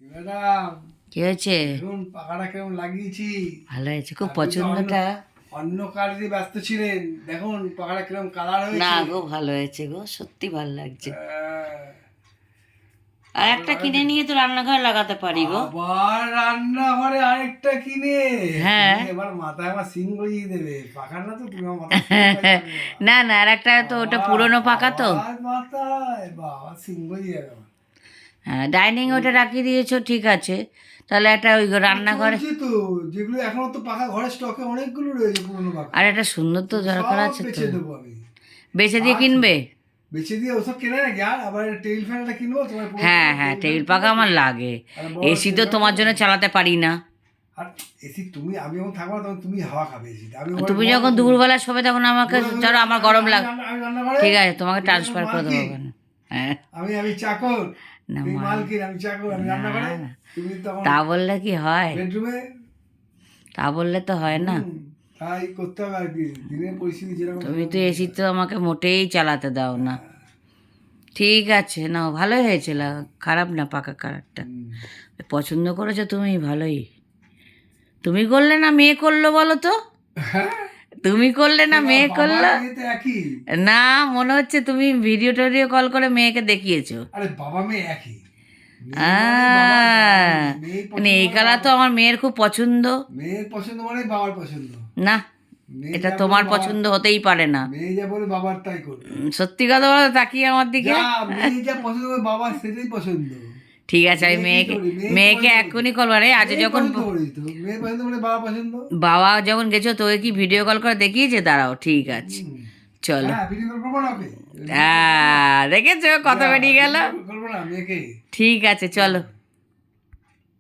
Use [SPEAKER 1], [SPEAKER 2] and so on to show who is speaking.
[SPEAKER 1] Madam,
[SPEAKER 2] কি হয়েছে?
[SPEAKER 1] দেখুন পাখাটা কেমন লাগিয়েছি।
[SPEAKER 2] ভালো হয়েছে, খুব
[SPEAKER 1] আপনি তো
[SPEAKER 2] পছন্দটা।
[SPEAKER 1] অন্য কাজ দিয়ে ব্যস্ত ছিলেন, দেখুন পাখাটা কিরকম কালার
[SPEAKER 2] না
[SPEAKER 1] হয়েছে।
[SPEAKER 2] গো, ভালো হয়েছে গো, সত্যি ভালো লাগছে। আর
[SPEAKER 1] ভালো
[SPEAKER 2] একটা কিনে
[SPEAKER 1] লাগাচ্ছে।
[SPEAKER 2] নিয়ে তো রান্নাঘরে লাগাতে পারি গো।
[SPEAKER 1] আবার রান্নাঘরে আরেকটা কিনে,
[SPEAKER 2] হ্যাঁ।
[SPEAKER 1] তুমি এবার মাথায় আমার সিং গজিয়ে দেবে। পাখা না তো তুমি আমার মাথায় সিং গজিয়ে দেবে এবার।
[SPEAKER 2] না না, আর একটা তো ওটা পুরনো পাকা তো।
[SPEAKER 1] আবার মাথায় বাবা সিং গজিয়ে যাবে আমার।
[SPEAKER 2] হ্যাঁ, ডাইনিং ওটা রাখিয়ে দিয়েছো, ঠিক আছে। তাহলে একটা ওই রান্নাঘরে
[SPEAKER 1] চলছে তো, যেগুলো এখনো তো পাখা ঘরে স্টকে অনেকগুলো রয়েছে পুরনো পাখা।
[SPEAKER 2] আর একটা সুন্দর তো দরকার
[SPEAKER 1] সব
[SPEAKER 2] আছে তো।
[SPEAKER 1] বেচে দেবো আমি।
[SPEAKER 2] বেচে দিয়ে
[SPEAKER 1] আছে।
[SPEAKER 2] কিনবে?
[SPEAKER 1] বেচে দিয়ে ওসব কেনে নাকি, আর আবার টেবিল ফ্যানটা কিনবো তোমার পুরো
[SPEAKER 2] হ্যাঁ হ্যাঁ, টেবিল পাখা আমার লাগে। এসি তো তোমার জন্য চালাতে পারি না।
[SPEAKER 1] আর এসি তুমি, আমি যখন থাকবো না তখন তুমি হাওয়া খাবে এসিতে। আমি
[SPEAKER 2] তুমি যখন দুপুরবেলা শোবে তখন আমাকে ধরো আমার গরম লাগ।
[SPEAKER 1] আমি রান্না করে,
[SPEAKER 2] ঠিক আছে, তোমাকে ট্রান্সফার করে দেবো ওখানে। হ্যাঁ।
[SPEAKER 1] আমি চাকর,
[SPEAKER 2] না
[SPEAKER 1] তুমি মালকিন, আমি চাকর, আমি রান্না করে,
[SPEAKER 2] না,
[SPEAKER 1] তুমি তখন
[SPEAKER 2] তা বললে কি হয়?
[SPEAKER 1] বেডরুমে।
[SPEAKER 2] তা বললে তো হয় না।
[SPEAKER 1] তাই করতে হবে আর কি, দিনের পরিস্থিতি যেরকম।
[SPEAKER 2] তুমি তো এসি তো আমাকে মোটেই চালাতে দাও না। ঠিক আছে, না ভালো হয়েছিল, খারাপ না পাকা কালারটা। পছন্দ করেছো তুমি, ভালোই। তুমি করলে না মেয়ে করলো বলো তো? তুমি করলে না মেয়ে করলো?
[SPEAKER 1] একই।
[SPEAKER 2] না, মনে হচ্ছে তুমি ভিডিও টিডিও কল করে মেয়েকে দেখিয়েছো।
[SPEAKER 1] আরে বাবা মেয়ে একই।
[SPEAKER 2] মানে এই কালার তো আমার মেয়ের খুব পছন্দ।
[SPEAKER 1] মেয়ের পছন্দ মানে বাবার পছন্দ
[SPEAKER 2] না, এটা তোমার পছন্দ হতেই পারে না।
[SPEAKER 1] মেয়ে যা বলে বাবার তাই করবে।
[SPEAKER 2] সত্যি কথা বলো, তাকিয়ে আমার দিকে।
[SPEAKER 1] মেয়ে যা পছন্দ করে বাবার সেটাই পছন্দ।
[SPEAKER 2] ঠিক আছে, আমি মেয়েকে এক্ষুনি কল করে আজ যখন
[SPEAKER 1] মেয়ে পছন্দ মানে বাবা পছন্দ।
[SPEAKER 2] বাবা যখন গেছো তোকে কি ভিডিও কল করে দেখিয়েছে? দাঁড়াও, ঠিক আছে, চলো। হ্যাঁ, দেখেছো কত বেরিয়ে গেল।
[SPEAKER 1] করবো না মেয়েকে।
[SPEAKER 2] ঠিক আছে, চলো।